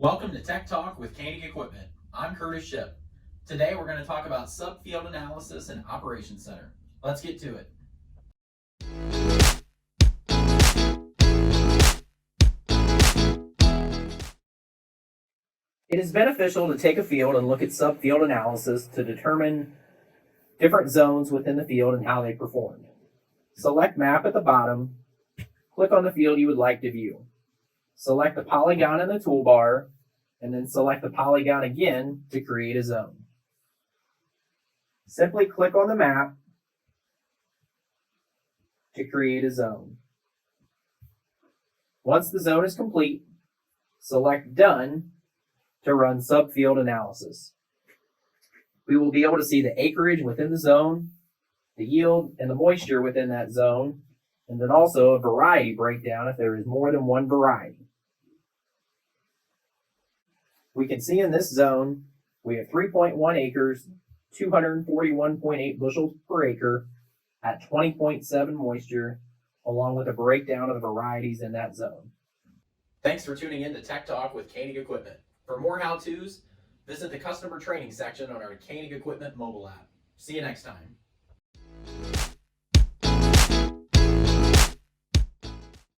Welcome to Tech Talk with Koenig Equipment. I'm Curtis Ship. Today we're going to talk about Subfield Analysis and Operations Center. Let's get to it. It is beneficial to take a field and look at subfield analysis to determine different zones within the field and how they performed. Select Map at the bottom, click on the field you would like to view. Select the polygon in the toolbar, and then select the polygon again to create a zone. Simply click on the map to create a zone. Once the zone is complete, select Done to run subfield analysis. We will be able to see the acreage within the zone, the yield, and the moisture within that zone, and then also a variety breakdown if there is more than one variety. We can see in this zone, we have 3.1 acres, 241.8 bushels per acre at 20.7 moisture, along with a breakdown of the varieties in that zone. Thanks for tuning in to Tech Talk with Koenig Equipment. For more how-tos, visit the customer training section on our Koenig Equipment mobile app. See you next time.